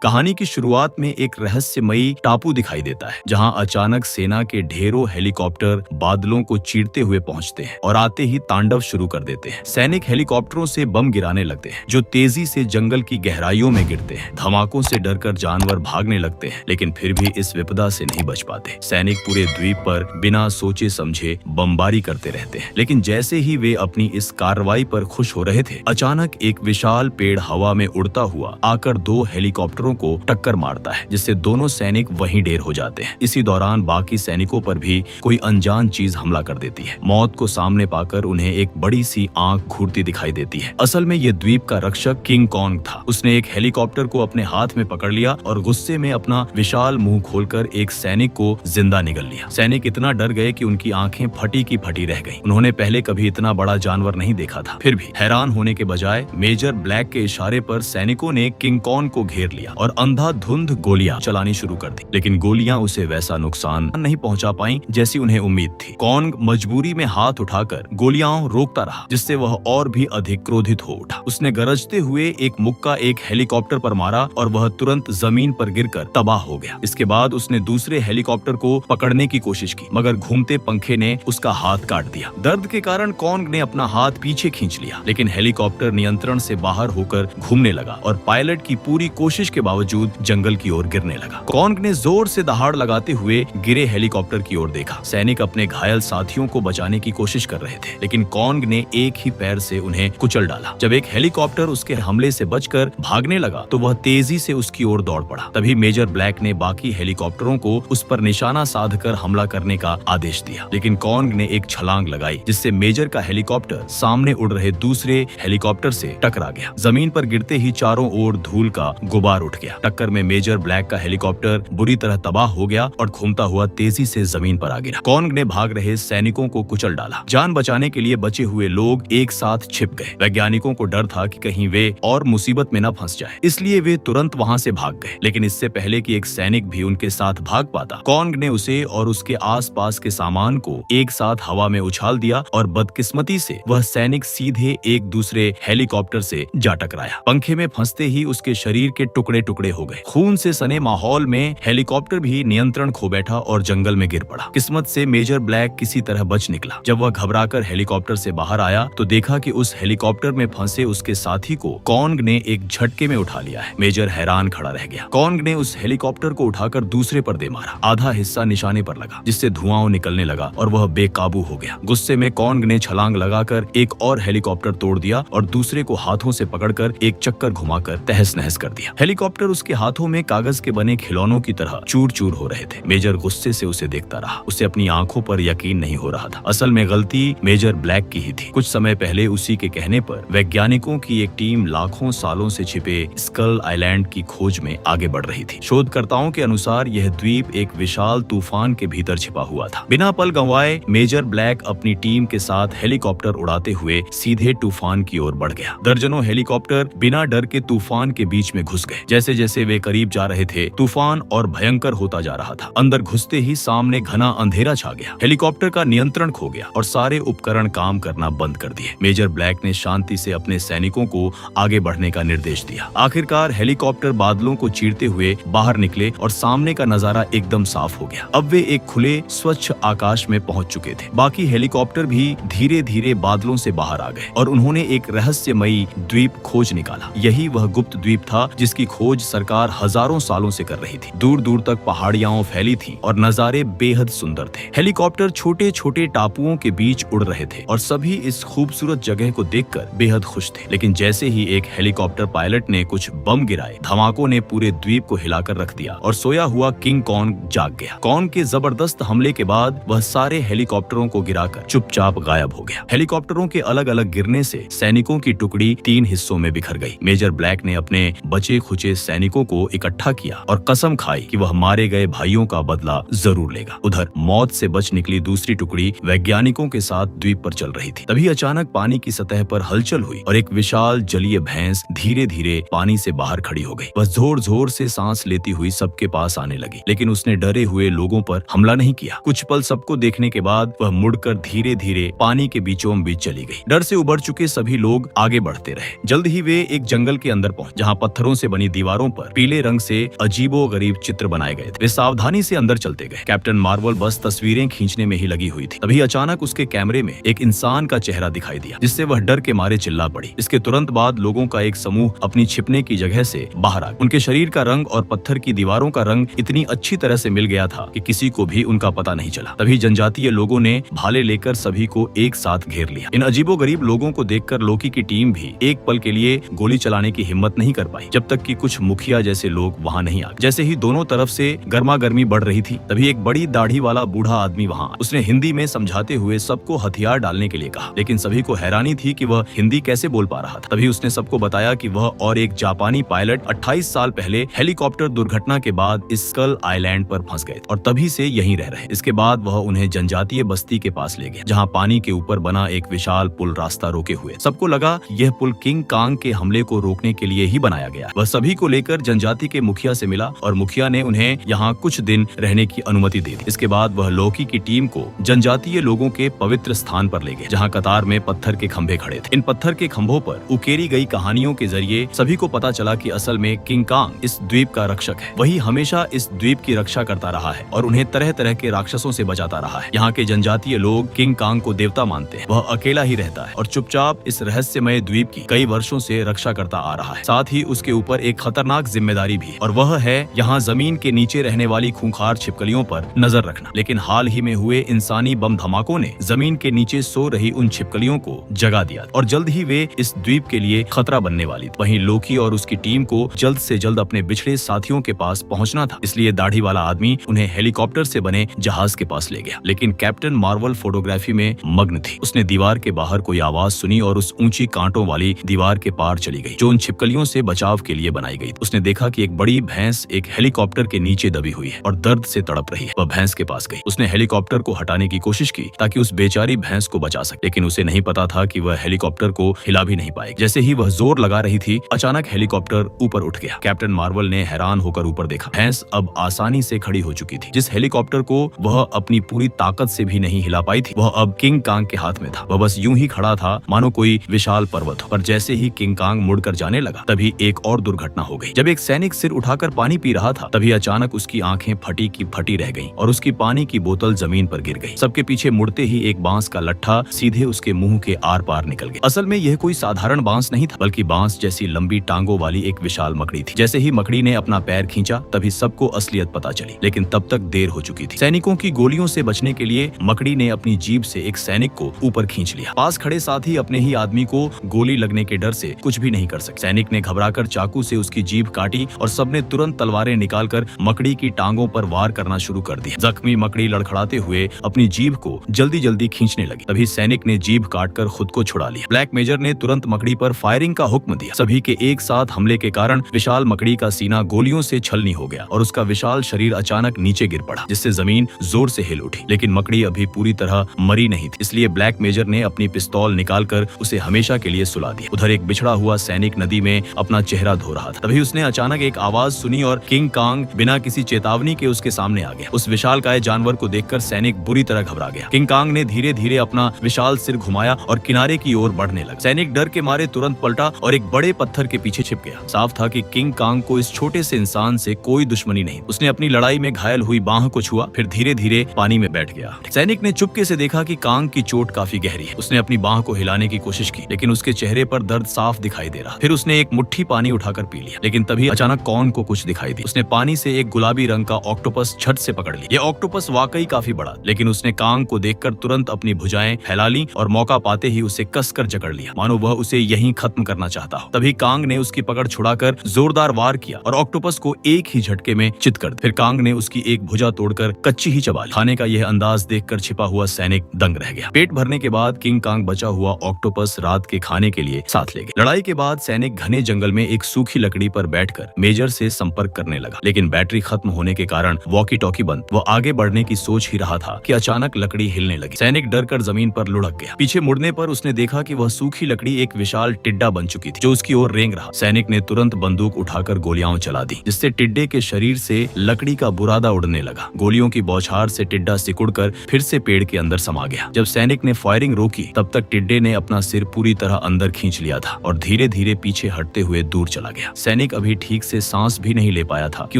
कहानी की शुरुआत में एक रहस्यमयी टापू दिखाई देता है जहां अचानक सेना के ढेरों हेलीकॉप्टर बादलों को चीरते हुए पहुंचते हैं और आते ही तांडव शुरू कर देते हैं। सैनिक हेलीकॉप्टरों से बम गिराने लगते हैं जो तेजी से जंगल की गहराइयों में गिरते हैं। धमाकों से डरकर जानवर भागने लगते हैं, लेकिन फिर भी इस विपदा से नहीं बच पाते। सैनिक पूरे द्वीप पर बिना सोचे समझे बमबारी करते रहते हैं, लेकिन जैसे ही वे अपनी इस कार्रवाई पर खुश हो रहे थे, अचानक एक विशाल पेड़ हवा में उड़ता हुआ आकर दो हेलीकॉप्टरों को टक्कर मारता है, जिससे दोनों सैनिक वहीं ढेर हो जाते हैं। इसी दौरान बाकी सैनिकों पर भी कोई अनजान चीज हमला कर देती है। मौत को सामने पाकर उन्हें एक बड़ी सी आंख घूरती दिखाई देती है। असल में ये द्वीप का रक्षक किंग कॉन्ग था। उसने एक हेलीकॉप्टर को अपने हाथ में पकड़ लिया और गुस्से में अपना विशाल मुंह खोलकर एक सैनिक को जिंदा निगल लिया। सैनिक इतना डर गए कि उनकी आंखें फटी की फटी रह गईं। उन्होंने पहले कभी इतना बड़ा जानवर नहीं देखा था। फिर भी हैरान होने के बजाय मेजर ब्लैक के इशारे पर सैनिकों ने किंग कॉन्ग को घेर लिया और अंधाधुंध गोलियां चलानी शुरू कर दी, लेकिन गोलियां उसे वैसा नुकसान नहीं पहुंचा पाईं जैसी उन्हें उम्मीद थी। कॉन्ग मजबूरी में हाथ उठाकर गोलियां रोकता रहा, जिससे वह और भी अधिक क्रोधित हो उठा। उसने गरजते हुए एक मुक्का एक हेलीकॉप्टर पर मारा और वह तुरंत जमीन पर गिरकर तबाह हो गया। इसके बाद उसने दूसरे हेलीकॉप्टर को पकड़ने की कोशिश की, मगर घूमते पंखे ने उसका हाथ काट दिया। दर्द के कारण कॉन्ग ने अपना हाथ पीछे खींच लिया, लेकिन हेलीकॉप्टर नियंत्रण से बाहर होकर घूमने लगा और पायलट की पूरी कोशिश के बावजूद जंगल की ओर गिरने लगा। कॉन्ग ने जोर से दहाड़ लगाते हुए गिरे हेलीकॉप्टर की ओर देखा। सैनिक अपने घायल साथियों को बचाने की कोशिश कर रहे थे, लेकिन कॉन्ग ने एक ही पैर से उन्हें कुचल डाला। जब एक हेलीकॉप्टर उसके हमले से बचकर भागने लगा तो वह तेजी से उसकी ओर दौड़ पड़ा। तभी मेजर ब्लैक ने बाकी हेलीकॉप्टरों को उस पर निशाना साधकर हमला करने का आदेश दिया, लेकिन कॉन्ग ने एक छलांग लगाई, जिससे मेजर का हेलीकॉप्टर सामने उड़ रहे दूसरे हेलीकॉप्टर से टकरा गया। जमीन पर गिरते ही चारों ओर धूल का गुबार उठ गया। टक्कर में मेजर ब्लैक का हेलीकॉप्टर बुरी तरह तबाह हो गया और घूमता हुआ तेजी से जमीन पर आ गिरा। कॉन्ग ने भाग रहे सैनिकों को कुचल डाला। जान बचाने के लिए बचे हुए लोग एक साथ छिप गए। वैज्ञानिकों को डर था कि कहीं वे और मुसीबत में न फंस जाए, इसलिए वे तुरंत वहां से भाग गए। लेकिन इससे पहले कि एक सैनिक भी उनके साथ भाग पाता, कॉन्ग ने उसे और उसके आसपास के सामान को एक साथ हवा में उछाल दिया और बदकिस्मती से वह सैनिक सीधे एक दूसरे हेलीकॉप्टर से जा टकराया। पंखे में फंसते ही उसके शरीर के टुकड़े टुकड़े हो गए। खून से सने माहौल में हेलीकॉप्टर भी नियंत्रण खो बैठा और जंगल में गिर पड़ा। किस्मत से मेजर ब्लैक किसी तरह बच निकला। जब वह घबराकर हेलीकॉप्टर से बाहर आया तो देखा कि उस हेलीकॉप्टर में फंसे उसके साथी को कॉन्ग ने एक झटके में उठा लिया है। मेजर हैरान खड़ा रह गया। कॉन्ग ने उस हेलीकॉप्टर को उठाकर दूसरे पर दे मारा। आधा हिस्सा निशाने पर लगा, जिससे धुआं निकलने लगा और वह बेकाबू हो गया। गुस्से में कॉन्ग ने छलांग लगाकर एक और हेलीकॉप्टर तोड़ दिया और दूसरे को हाथों से पकड़कर एक चक्कर घुमाकर तहस नहस कर दिया। हेलीकॉप्टर उसके हाथों में कागज के बने खिलौनों की तरह चूर चूर हो रहे थे। मेजर गुस्से से उसे देखता रहा। उसे अपनी आंखों पर यकीन नहीं हो रहा था। असल में गलती मेजर ब्लैक की ही थी। कुछ समय पहले उसी के कहने पर वैज्ञानिकों की एक टीम लाखों सालों से छिपे स्कल आइलैंड की खोज में आगे बढ़ रही थी। शोधकर्ताओं के अनुसार यह द्वीप एक विशाल तूफान के भीतर छिपा हुआ था। बिना पल गंवाए मेजर ब्लैक अपनी टीम के साथ हेलीकॉप्टर उड़ाते हुए सीधे तूफान की ओर बढ़ गया। दर्जनों हेलीकॉप्टर बिना डर के तूफान के बीच में घुस गए। जैसे जैसे वे करीब जा रहे थे, तूफान और भयंकर होता जा रहा था। अंदर घुसते ही सामने घना अंधेरा छा गया। हेलीकॉप्टर का नियंत्रण खो गया और सारे उपकरण काम करना बंद कर दिए। मेजर ब्लैक ने शांति से अपने सैनिकों को आगे बढ़ने का निर्देश दिया। आखिरकार हेलीकॉप्टर बादलों को चीरते हुए बाहर निकले और सामने का नजारा एकदम साफ हो गया। अब वे एक खुले स्वच्छ आकाश में पहुंच चुके थे। बाकी हेलीकॉप्टर भी धीरे धीरे बादलों से बाहर आ गए और उन्होंने एक रहस्यमयी द्वीप खोज निकाला। यही वह गुप्त द्वीप था जिसकी खोज सरकार हजारों सालों से कर रही थी। दूर दूर तक पहाड़ियां फैली थीं और नजारे बेहद सुंदर थे। हेलीकॉप्टर छोटे छोटे टापुओं के बीच उड़ रहे थे और सभी इस खूबसूरत जगह को देखकर बेहद खुश थे। लेकिन जैसे ही एक हेलीकॉप्टर पायलट ने कुछ बम गिराए, धमाकों ने पूरे द्वीप को हिलाकर रख दिया और सोया हुआ किंग कॉन्ग जाग गया। कॉन्ग के जबरदस्त हमले के बाद वह सारे हेलीकॉप्टरों को गिराकर चुपचाप गायब हो गया। हेलीकॉप्टरों के अलग अलग गिरने से सैनिकों की टुकड़ी 3 हिस्सों में बिखर गई। मेजर ब्लैक ने अपने बचे खुचे सैनिकों को इकट्ठा किया और कसम खाई कि वह मारे गए भाइयों का बदला जरूर लेगा। उधर मौत से बच निकली दूसरी टुकड़ी वैज्ञानिकों के साथ द्वीप पर चल रही थी। तभी अचानक पानी की सतह पर हलचल हुई और एक विशाल जलीय भैंस धीरे धीरे पानी से बाहर खड़ी हो गई। वह जोर जोर से सांस लेती हुई सबके पास आने लगी, लेकिन उसने डरे हुए लोगों पर हमला नहीं किया। कुछ पल सबको देखने के बाद वह मुड़कर धीरे धीरे पानी के बीचों बीच चली गई। डर से उबर चुके सभी लोग आगे बढ़ते रहे। जल्द ही वे एक जंगल के अंदर पहुंचे, जहां पत्थरों से बनी दीवार दीवारों पर पीले रंग से अजीबोगरीब चित्र बनाए गए थे। वे सावधानी से अंदर चलते गए। कैप्टन मार्वल बस तस्वीरें खींचने में ही लगी हुई थी। तभी अचानक उसके कैमरे में एक इंसान का चेहरा दिखाई दिया, जिससे वह डर के मारे चिल्ला पड़ी। इसके तुरंत बाद लोगों का एक समूह अपनी छिपने की जगह से बाहर आ गया। उनके शरीर का रंग और पत्थर की दीवारों का रंग इतनी अच्छी तरह से मिल गया था कि किसी को भी उनका पता नहीं चला। तभी जनजातीय लोगों ने भाले लेकर सभी को एक साथ घेर लिया। इन अजीबोगरीब लोगों को देखकर लोकी की टीम भी एक पल के लिए गोली चलाने की हिम्मत नहीं कर पाई, जब तक कि कुछ मुखिया जैसे लोग वहां नहीं आ गए। जैसे ही दोनों तरफ से गर्मा गर्मी बढ़ रही थी, तभी एक बड़ी दाढ़ी वाला बूढ़ा आदमी वहां आया। उसने हिंदी में समझाते हुए सबको हथियार डालने के लिए कहा, लेकिन सभी को हैरानी थी कि वह हिंदी कैसे बोल पा रहा था। तभी उसने सबको बताया कि वह और एक जापानी पायलट 28 साल पहले हेलीकॉप्टर दुर्घटना के बाद स्कल आइलैंड पर फंस गए और तभी से यहीं रह रहे। इसके बाद वह उन्हें जनजातीय बस्ती के पास ले गया, जहाँ पानी के ऊपर बना एक विशाल पुल रास्ता रोके हुए। सबको लगा यह पुल किंग कांग के हमले को रोकने के लिए ही बनाया गया। वह सभी को लेकर जनजाति के मुखिया से मिला और मुखिया ने उन्हें यहाँ कुछ दिन रहने की अनुमति दे दी। इसके बाद वह लोकी की टीम को जनजातीय लोगों के पवित्र स्थान पर ले गए, जहाँ कतार में पत्थर के खंभे खड़े थे। इन पत्थर के खंभों पर उकेरी गई कहानियों के जरिए सभी को पता चला कि असल में किंग कांग इस द्वीप का रक्षक है। वही हमेशा इस द्वीप की रक्षा करता रहा है और उन्हें तरह तरह के राक्षसों से बचाता रहा है। यहाँ के जनजातीय लोग किंग कांग को देवता मानते हैं। वह अकेला ही रहता है और चुपचाप इस रहस्यमय द्वीप की कई वर्षों से रक्षा करता आ रहा है। साथ ही उसके ऊपर एक खतरनाक जिम्मेदारी भी है, और वह है यहाँ जमीन के नीचे रहने वाली खूंखार छिपकलियों पर नजर रखना। लेकिन हाल ही में हुए इंसानी बम धमाकों ने जमीन के नीचे सो रही उन छिपकलियों को जगा दिया और जल्द ही वे इस द्वीप के लिए खतरा बनने वाली। वहीं लोकी और उसकी टीम को जल्द से जल्द अपने बिछड़े साथियों के पास पहुंचना था, इसलिए दाढ़ी वाला आदमी उन्हें हेलीकॉप्टर से बने जहाज के पास ले गया। लेकिन कैप्टन मार्वल फोटोग्राफी में मग्न थी। उसने दीवार के बाहर कोई आवाज सुनी और उस ऊंची कांटों वाली दीवार के पार चली गई, जो उन छिपकलियों से बचाव के लिए बनाई गई। उसने देखा कि एक बड़ी भैंस एक हेलीकॉप्टर के नीचे दबी हुई है और दर्द से तड़प रही है। वह भैंस के पास गई। उसने हेलीकॉप्टर को हटाने की कोशिश की ताकि उस बेचारी भैंस को बचा सके, लेकिन उसे नहीं पता था कि वह हेलीकॉप्टर को हिला भी नहीं पाएगी। जैसे ही वह जोर लगा रही थी, अचानक हेलीकॉप्टर ऊपर उठ गया। कैप्टन मार्वल ने हैरान होकर ऊपर देखा। भैंस अब आसानी से खड़ी हो चुकी थी। जिस हेलीकॉप्टर को वह अपनी पूरी ताकत से भी नहीं हिला पाई थी, वह अब किंग कांग के हाथ में था। वह बस यूं ही खड़ा था मानो कोई विशाल पर्वत हो। पर जैसे ही किंग कांग मुड़कर जाने लगा, तभी एक और दुर्घटना हो गई। जब एक सैनिक सिर उठाकर पानी पी रहा था, तभी अचानक उसकी आंखें फटी की फटी रह गईं और उसकी पानी की बोतल जमीन पर गिर गई। सबके पीछे मुड़ते ही एक बांस का लट्ठा सीधे उसके मुंह के आर पार निकल गया। असल में यह कोई साधारण बांस नहीं था, बल्कि बांस जैसी लंबी टांगों वाली एक विशाल मकड़ी थी। जैसे ही मकड़ी ने अपना पैर खींचा, तभी सबको असलियत पता चली, लेकिन तब तक देर हो चुकी थी। सैनिकों की गोलियों से बचने के लिए मकड़ी ने अपनी जीभ से एक सैनिक को ऊपर खींच लिया। पास खड़े साथी अपने ही आदमी को गोली लगने के डर से कुछ भी नहीं कर सके। सैनिक ने घबराकर चाकू से उसकी जीभ काटी और सबने तुरंत तलवारें निकालकर मकड़ी की टांगों पर वार करना शुरू कर दिया। जख्मी मकड़ी लड़खड़ाते हुए अपनी जीभ को जल्दी जल्दी खींचने लगी। तभी सैनिक ने जीभ काटकर खुद को छुड़ा लिया। ब्लैक मेजर ने तुरंत मकड़ी पर फायरिंग का हुक्म दिया। सभी के एक साथ हमले के कारण विशाल मकड़ी का सीना गोलियों से छलनी हो गया और उसका विशाल शरीर अचानक नीचे गिर पड़ा, जिससे जमीन जोर से हिल उठी। लेकिन मकड़ी अभी पूरी तरह मरी नहीं थी, इसलिए ब्लैक मेजर ने अपनी पिस्तौल निकालकर उसे हमेशा के लिए सुला दिया। उधर एक बिछड़ा हुआ सैनिक नदी में अपना चेहरा धो रहा था। तभी उसने अचानक एक आवाज सुनी और किंग कांग बिना किसी चेतावनी के उसके सामने आ गया। उस विशालकाय जानवर को देखकर सैनिक बुरी तरह घबरा गया। किंग कांग ने धीरे धीरे अपना विशाल सिर घुमाया और किनारे की ओर बढ़ने लगा। सैनिक डर के मारे तुरंत पलटा और एक बड़े पत्थर के पीछे छिप गया। साफ था कि किंग कांग को इस छोटे से इंसान से कोई दुश्मनी नहीं। उसने अपनी लड़ाई में घायल हुई बाह को छुआ, फिर धीरे धीरे पानी में बैठ गया। सैनिक ने चुपके से देखा कि कांग की चोट काफी गहरी है। उसने अपनी बाह को हिलाने की कोशिश की, लेकिन उसके चेहरे पर दर्द साफ दिखाई दे रहा। फिर उसने एक मुट्ठी पानी उठाकर पी लिया, लेकिन तभी अचानक कॉन को कुछ दिखाई दिया। उसने पानी से एक गुलाबी रंग का ऑक्टोपस झट से पकड़ लिया। यह ऑक्टोपस वाकई काफी बड़ा, लेकिन उसने कांग को देखकर तुरंत अपनी भुजाएं फैला ली और मौका पाते ही उसे कसकर जकड़ लिया, मानो वह उसे यहीं खत्म करना चाहता हो। तभी कांग ने उसकी पकड़ छुड़ाकर जोरदार वार किया और ऑक्टोपस को एक ही झटके में चित कर दिया। फिर कांग ने उसकी एक भुजा तोड़कर कच्ची ही चबा ली। खाने का यह अंदाज देखकर छिपा हुआ सैनिक दंग रह गया। पेट भरने के बाद किंग कांग बचा हुआ ऑक्टोपस रात के खाने के लिए साथ ले गए। लड़ाई के बाद सैनिक घने जंगल में एक सूखी लकड़ी पर बैठकर मेजर से संपर्क करने लगा, लेकिन बैटरी खत्म होने के कारण वॉकी टॉकी बंद। वो आगे बढ़ने की सोच ही रहा था कि अचानक लकड़ी हिलने लगी। सैनिक डरकर जमीन पर लुढ़क गया। पीछे मुड़ने पर उसने देखा कि वह सूखी लकड़ी एक विशाल टिड्डा बन चुकी थी, जो उसकी ओर रेंग रहा। सैनिक ने तुरंत बंदूक उठाकर गोलियां चला दी, जिससे टिड्डे के शरीर से लकड़ी का बुरादा उड़ने लगा। गोलियों की बौछार से टिड्डा सिकुड़कर फिर से पेड़ के अंदर समा गया। जब सैनिक ने फायरिंग रोकी, तब तक टिड्डे ने अपना सिर पूरी तरह अंदर खींच लिया था और धीरे धीरे पीछे हटते हुए दूर चला गया। सैनिक सैनिक अभी ठीक से सांस भी नहीं ले पाया था कि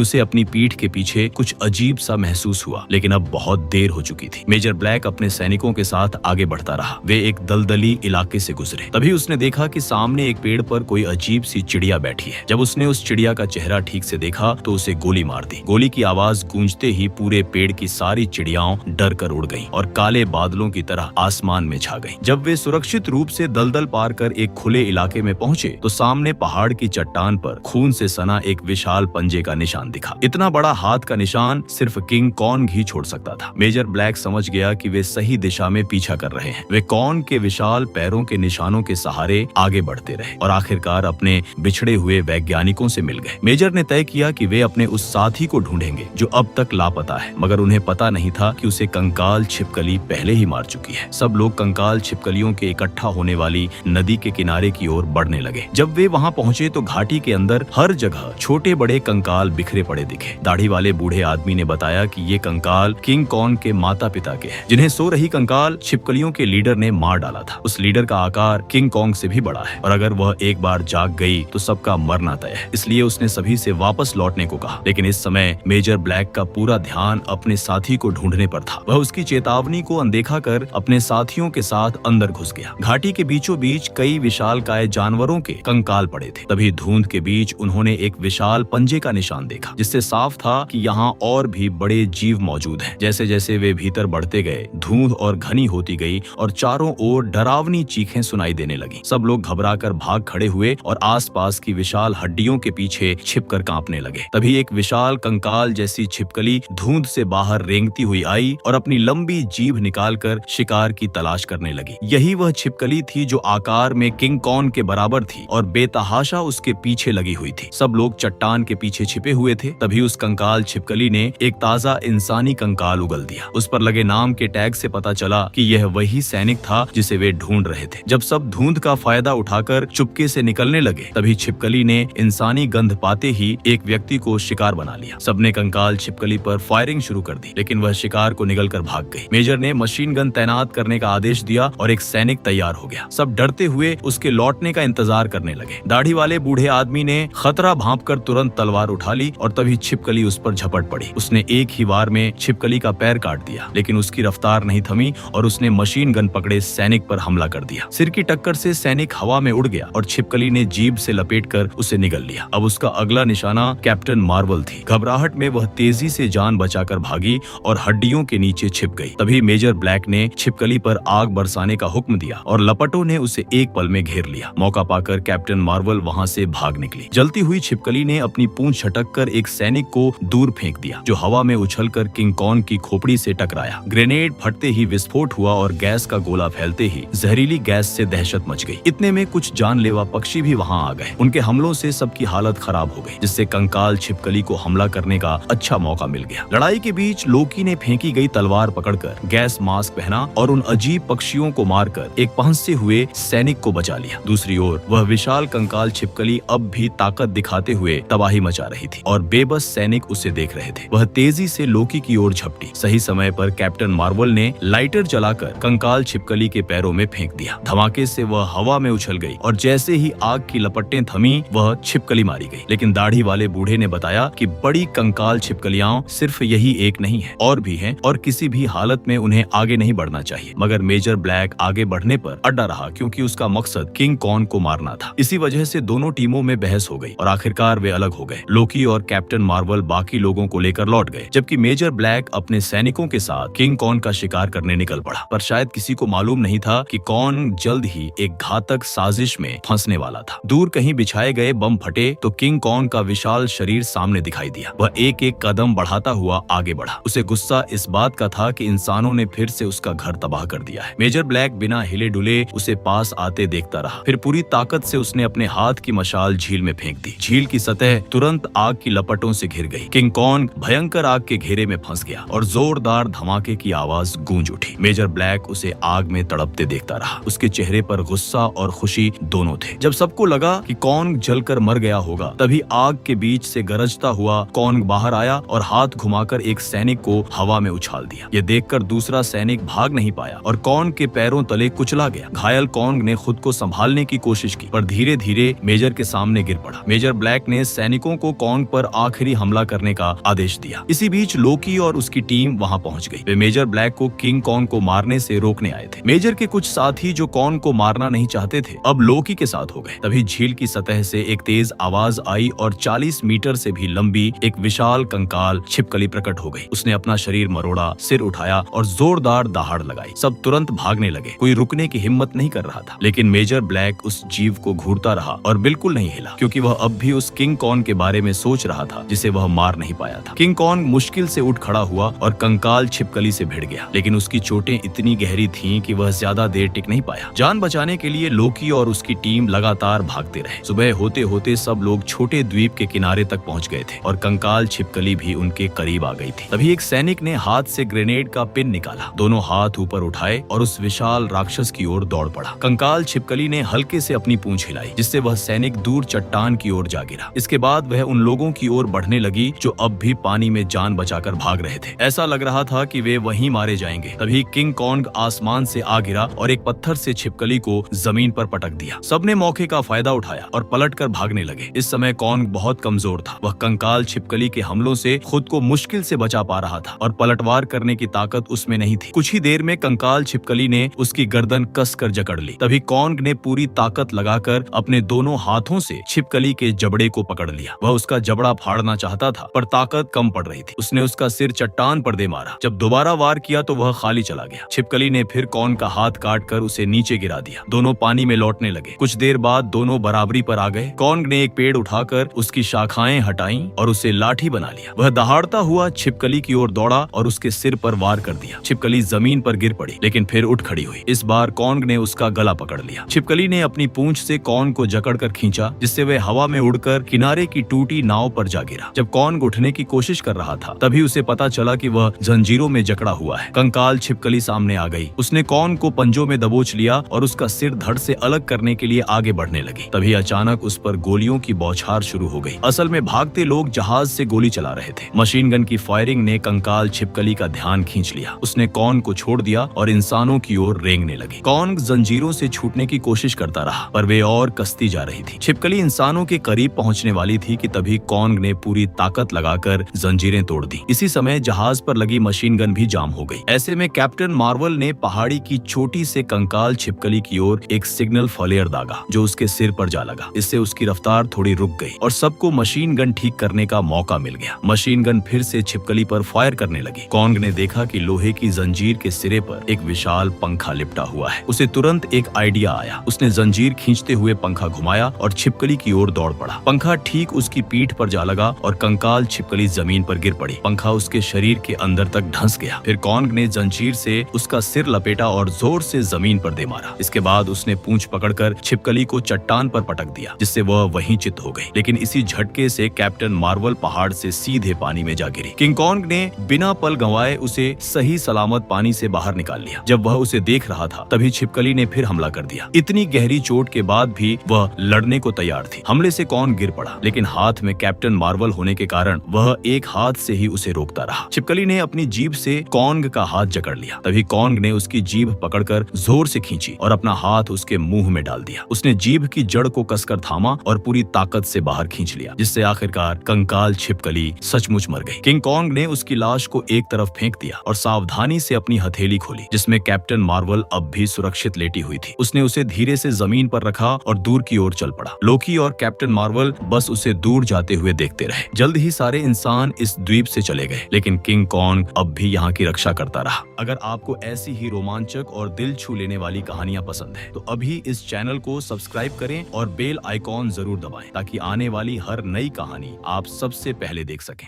उसे अपनी पीठ के पीछे कुछ अजीब सा महसूस हुआ, लेकिन अब बहुत देर हो चुकी थी। मेजर ब्लैक अपने सैनिकों के साथ आगे बढ़ता रहा। वे एक दलदली इलाके से गुजरे। तभी उसने देखा कि सामने एक पेड़ पर कोई अजीब सी चिड़िया बैठी है। जब उसने उस चिड़िया का चेहरा ठीक से देखा तो उसे गोली मार दी। गोली की आवाज गूंजते ही पूरे पेड़ की सारी चिड़ियाओं डर कर उड़ गईं और काले बादलों की तरह आसमान में छा गईं। जब वे सुरक्षित रूप से दलदल पार कर एक खुले इलाके में पहुंचे तो सामने पहाड़ की चट्टान पर खून से सना एक विशाल पंजे का निशान दिखा। इतना बड़ा हाथ का निशान सिर्फ किंग कॉन्ग ही छोड़ सकता था। मेजर ब्लैक समझ गया कि वे सही दिशा में पीछा कर रहे हैं। वे कॉन्ग के विशाल पैरों के निशानों के सहारे आगे बढ़ते रहे और आखिरकार अपने बिछड़े हुए वैज्ञानिकों से मिल गए। मेजर ने तय किया कि वे अपने उस साथी को ढूंढेंगे जो अब तक लापता है, मगर उन्हें पता नहीं था कि उसे कंकाल छिपकली पहले ही मार चुकी है। सब लोग कंकाल छिपकलियों के इकट्ठा होने वाली नदी के किनारे की ओर बढ़ने लगे। जब वे वहां पहुंचे तो घाटी के अंदर हर जगह छोटे बड़े कंकाल बिखरे पड़े दिखे। दाढ़ी वाले बूढ़े आदमी ने बताया कि ये कंकाल किंग कॉन्ग के माता पिता के हैं, जिन्हें सो रही कंकाल छिपकलियों के लीडर ने मार डाला था। उस लीडर का आकार किंग कॉन्ग से भी बड़ा है और अगर वह एक बार जाग गई तो सबका मरना तय है। इसलिए उसने सभी से वापस लौटने को कहा। लेकिन इस समय मेजर ब्लैक का पूरा ध्यान अपने साथी को ढूंढने पर था। वह उसकी चेतावनी को अनदेखा कर अपने साथियों के साथ अंदर घुस गया। घाटी के बीचों बीच कई विशालकाय जानवरों के कंकाल पड़े थे। तभी धुंध के बीच उन्होंने एक विशाल पंजे का निशान देखा, जिससे साफ था कि यहाँ और भी बड़े जीव मौजूद हैं। जैसे जैसे वे भीतर बढ़ते गए धुंध और घनी होती गई और चारों ओर डरावनी चीखें सुनाई देने लगी। सब लोग घबराकर भाग खड़े हुए और आसपास की विशाल हड्डियों के पीछे छिपकर कांपने लगे। तभी एक विशाल कंकाल जैसी छिपकली धुंध से बाहर रेंगती हुई आई और अपनी लंबी जीभ निकालकर शिकार की तलाश करने लगी। यही वह छिपकली थी जो आकार में किंग कॉन्ग के बराबर थी और बेतहाशा उसके पीछे लगी हुई थी। सब लोग चट्टान के पीछे छिपे हुए थे। तभी उस कंकाल छिपकली ने एक ताजा इंसानी कंकाल उगल दिया। उस पर लगे नाम के टैग से पता चला कि यह वही सैनिक था जिसे वे ढूंढ रहे थे। जब सब धुंध का फायदा उठाकर चुपके से निकलने लगे तभी छिपकली ने इंसानी गंध पाते ही एक व्यक्ति को शिकार बना लिया। सबने कंकाल छिपकली पर फायरिंग शुरू कर दी, लेकिन वह शिकार को निगलकर भाग गई। मेजर ने मशीन गन तैनात करने का आदेश दिया और एक सैनिक तैयार हो गया। सब डरते हुए उसके लौटने का इंतजार करने लगे। दाढ़ी वाले बूढ़े आदमी ने खतरा भांपकर तुरंत तलवार उठा ली और तभी छिपकली उस पर झपट पड़ी। उसने एक ही वार में छिपकली का पैर काट दिया, लेकिन उसकी रफ्तार नहीं थमी और उसने मशीन गन पकड़े सैनिक पर हमला कर दिया। सिर की टक्कर से सैनिक हवा में उड़ गया और छिपकली ने जीभ से लपेटकर उसे निगल लिया। अब उसका अगला निशाना कैप्टन मार्वल थी। घबराहट में वह तेजी से जान बचाकर भागी और हड्डियों के नीचे छिप गई। तभी मेजर ब्लैक ने छिपकली पर आग बरसाने का हुक्म दिया और लपटों ने उसे एक पल में घेर लिया। मौका पाकर कैप्टन मार्वल वहां से भाग निकली। जलती हुई छिपकली ने अपनी पूंछ छटक कर एक सैनिक को दूर फेंक दिया, जो हवा में उछलकर किंग कॉन्ग की खोपड़ी से टकराया। ग्रेनेड फटते ही विस्फोट हुआ और गैस का गोला फैलते ही जहरीली गैस से दहशत मच गई। इतने में कुछ जानलेवा पक्षी भी वहां आ गए। उनके हमलों से सबकी हालत खराब हो गई, जिससे कंकाल छिपकली को हमला करने का अच्छा मौका मिल गया। लड़ाई के बीच लोकी ने फेंकी गई तलवार पकड़कर गैस मास्क पहना और उन अजीब पक्षियों को मारकर एक पहुंचते हुए सैनिक को बचा लिया। दूसरी ओर वह विशाल कंकाल छिपकली अब भी ताकत दिखाते हुए तबाही मचा रही थी और बेबस सैनिक उसे देख रहे थे। वह तेजी से लोकी की ओर झपटी। सही समय पर कैप्टन मार्वल ने लाइटर जलाकर कंकाल छिपकली के पैरों में फेंक दिया। धमाके से वह हवा में उछल गई और जैसे ही आग की लपटें थमी वह छिपकली मारी गई। लेकिन दाढ़ी वाले बूढ़े ने बताया कि बड़ी कंकाल छिपकलियां सिर्फ यही एक नहीं है, और भी हैं और किसी भी हालत में उन्हें आगे नहीं बढ़ना चाहिए। मगर मेजर ब्लैक आगे बढ़ने पर अड्डा रहा, क्योंकि उसका मकसद किंग कॉन्ग को मारना था। इसी वजह से दोनों टीमों में बहस हो गई और आखिरकार वे अलग हो गए। लोकी और कैप्टन मार्वल बाकी लोगों को लेकर लौट गए, जबकि मेजर ब्लैक अपने सैनिकों के साथ किंग कॉन्ग का शिकार करने निकल पड़ा। पर शायद किसी को मालूम नहीं था कि कॉन्ग जल्द ही एक घातक साजिश में फंसने वाला था। दूर कहीं बिछाए गए बम फटे तो किंग कॉन्ग का विशाल शरीर सामने दिखाई दिया। वह एक एक कदम बढ़ाता हुआ आगे बढ़ा। उसे गुस्सा इस बात का था कि इंसानों ने फिर से उसका घर तबाह कर दिया है। मेजर ब्लैक बिना हिले डुले उसे पास आते देखता रहा। फिर पूरी ताकत से उसने अपने हाथ की मशाल झील में फेंक दी। झील की सतह तुरंत आग की लपटों से घिर गई। किंग कॉन्ग भयंकर आग के घेरे में फंस गया और जोरदार धमाके की आवाज गूंज उठी। मेजर ब्लैक उसे आग में तड़पते देखता रहा। उसके चेहरे पर गुस्सा और खुशी दोनों थे। जब सबको लगा कि कॉन्ग जलकर मर गया होगा, तभी आग के बीच से गरजता हुआ कॉन्ग बाहर आया और हाथ घुमाकर एक सैनिक को हवा में उछाल दिया। यह देखकर दूसरा सैनिक भाग नहीं पाया और कॉन्ग के पैरों तले कुचला गया। घायल कॉन्ग ने खुद को संभालने की कोशिश की, पर धीरे धीरे मेजर के सामने गिर पड़ा। पड़ा। मेजर ब्लैक ने सैनिकों को कॉन्ग पर आखिरी हमला करने का आदेश दिया। इसी बीच लोकी और उसकी टीम वहां पहुंच गई। वे मेजर ब्लैक को किंग कॉन्ग को मारने से रोकने आए थे। मेजर के कुछ साथी जो कॉन्ग को मारना नहीं चाहते थे अब लोकी के साथ हो गए। तभी झील की सतह से एक तेज आवाज आई और 40 मीटर से भी लंबी एक विशाल कंकाल छिपकली प्रकट हो गई। उसने अपना शरीर मरोड़ा, सिर उठाया और जोरदार दहाड़ लगाई। सब तुरंत भागने लगे। कोई रुकने की हिम्मत नहीं कर रहा था, लेकिन मेजर ब्लैक उस जीव को घूरता रहा और बिल्कुल नहीं हिला, क्योंकि वह अब भी उस किंग कॉन्ग के बारे में सोच रहा था जिसे वह मार नहीं पाया था। किंग कॉन्ग मुश्किल से उठ खड़ा हुआ और कंकाल छिपकली से भिड़ गया, लेकिन उसकी चोटें इतनी गहरी थीं कि वह ज्यादा देर टिक नहीं पाया। जान बचाने के लिए लोकी और उसकी टीम लगातार भागते रहे। सुबह होते होते सब लोग छोटे द्वीप के किनारे तक पहुंच गए थे और कंकाल छिपकली भी उनके करीब आ गई थी। तभी एक सैनिक ने हाथ से ग्रेनेड का पिन निकाला, दोनों हाथ ऊपर उठाए और उस विशाल राक्षस की ओर दौड़ पड़ा। कंकाल छिपकली ने हल्के से अपनी पूंछ हिलाई, जिससे वह सैनिक दूर चट्टान की ओर जा गिरा। इसके बाद वह उन लोगों की ओर बढ़ने लगी जो अब भी पानी में जान बचाकर भाग रहे थे। ऐसा लग रहा था कि वे वहीं मारे जाएंगे। तभी किंग कॉन्ग आसमान से आ गिरा और एक पत्थर से छिपकली को जमीन पर पटक दिया। सबने मौके का फायदा उठाया और पलटकर भागने लगे। इस समय कॉन्ग बहुत कमजोर था। वह कंकाल छिपकली के हमलों से खुद को मुश्किल से बचा पा रहा था और पलटवार करने की ताकत उसमें नहीं थी। कुछ ही देर में कंकाल छिपकली ने उसकी गर्दन कसकर जकड़ ली। तभी कॉन्ग ने पूरी ताकत लगाकर अपने दोनों हाथों से छिपकली के जबड़े को पकड़ लिया। वह उसका जबड़ा फाड़ना चाहता था, पर ताकत कम पड़ रही थी। उसने उसका सिर चट्टान पर दे मारा। जब दोबारा वार किया तो वह खाली चला गया। छिपकली ने फिर कॉन्ग का हाथ काटकर उसे नीचे गिरा दिया। दोनों पानी में लौटने लगे। कुछ देर बाद दोनों बराबरी पर आ गए। कॉन्ग ने एक पेड़ उठाकर उसकी शाखाएं हटाई और उसे लाठी बना लिया। वह दहाड़ता हुआ छिपकली की ओर दौड़ा और उसके सिर पर वार कर दिया। छिपकली जमीन पर गिर पड़ी, लेकिन फिर उठ खड़ी हुई। इस बार कॉन्ग ने उसका गला पकड़ लिया। छिपकली ने अपनी पूंछ से कॉन्ग को जकड़कर खींचा, जिससे वह हवा में उड़कर किनारे की टूटी नाव पर जा गिरा। जब कॉन्ग उठने की कोशिश कर रहा था, तभी उसे पता चला कि वह जंजीरों में जकड़ा हुआ है। कंकाल छिपकली सामने आ गई। उसने कॉन्ग को पंजों में दबोच लिया और उसका सिर धड़ से अलग करने के लिए आगे बढ़ने लगी। तभी अचानक उस पर गोलियों की बौछार शुरू हो गई। असल में भागते लोग जहाज से गोली चला रहे थे। मशीन गन की फायरिंग ने कंकाल छिपकली का ध्यान खींच लिया। उसने कॉन्ग को छोड़ दिया और इंसानों की ओर रेंगने लगी। कॉन्ग जंजीरों से छूटने की कोशिश करता रहा, पर वे और कसती जा रही थी। छिपकली इंसानों के करीब पहुंचने वाली थी कि तभी कॉन्ग ने पूरी ताकत लगाकर जंजीरें तोड़ दी। इसी समय जहाज पर लगी मशीन गन भी जाम हो गई। ऐसे में कैप्टन मार्वल ने पहाड़ी की चोटी से कंकाल छिपकली की ओर एक सिग्नल फ्लेयर दागा, जो उसके सिर पर जा लगा। इससे उसकी रफ्तार थोड़ी रुक गई और सबको मशीन गन ठीक करने का मौका मिल गया। मशीन गन फिर से छिपकली पर फायर करने लगी। कॉन्ग ने देखा कि लोहे की जंजीर के सिरे पर एक विशाल पंखा लिपटा हुआ है। उसे तुरंत एक आइडिया आया। उसने जंजीर खींचते हुए पंखा घुमाया और छिपकली की ओर दौड़ पड़ा। पंखा ठीक उसकी पीठ पर जा लगा और कंकाल छिपकली जमीन पर गिर पड़ी। पंखा उसके शरीर के अंदर तक धंस गया। फिर कॉन्ग ने जंजीर से उसका सिर लपेटा और जोर से जमीन पर दे मारा। इसके बाद उसने पूंछ पकड़कर छिपकली को चट्टान पर पटक दिया, जिससे वह वहीं चित हो गई। लेकिन इसी झटके से कैप्टन मार्वल पहाड़ से सीधे पानी में जा गिरी। किंग कॉन्ग ने बिना पल गंवाए उसे सही सलामत पानी से बाहर निकाल लिया। जब वह उसे देख रहा था, तभी छिपकली ने फिर हमला कर दिया। इतनी गहरी चोट के बाद भी वह लड़ने को तैयार थी। हमले से कॉन्ग गिर पड़ा, लेकिन हाथ में कैप्टन मार्वल होने के कारण वह एक हाथ से ही उसे रोकता रहा। छिपकली ने अपनी जीभ से कॉन्ग का हाथ जकड़ लिया। तभी कॉन्ग ने उसकी जीभ पकड़कर जोर से खींची और अपना हाथ उसके मुंह में डाल दिया। उसने जीभ की जड़ को कसकर थामा और पूरी ताकत से बाहर खींच लिया, जिससे आखिरकार कंकाल छिपकली सचमुच मर गई। किंग कॉन्ग ने उसकी लाश को एक तरफ फेंक दिया और सावधानी से अपनी हथेली खोली, जिसमें कैप्टन मार्वल अब भी सुरक्षित लेटी हुई थी। उसने उसे धीरे से जमीन पर रखा और दूर की ओर चल पड़ा। लोकी और कैप्टन मार्वल बस उसे दूर जाते हुए देखते रहे। जल्द ही सारे इंसान इस द्वीप से चले गए, लेकिन किंग कॉन्ग अब भी यहाँ की रक्षा करता रहा। अगर आपको ऐसी ही रोमांचक और दिल छू लेने वाली कहानियां पसंद है, तो अभी इस चैनल को सब्सक्राइब करें और बेल आइकॉन जरूर दबाएं, ताकि आने वाली हर नई कहानी आप सबसे पहले देख सकें।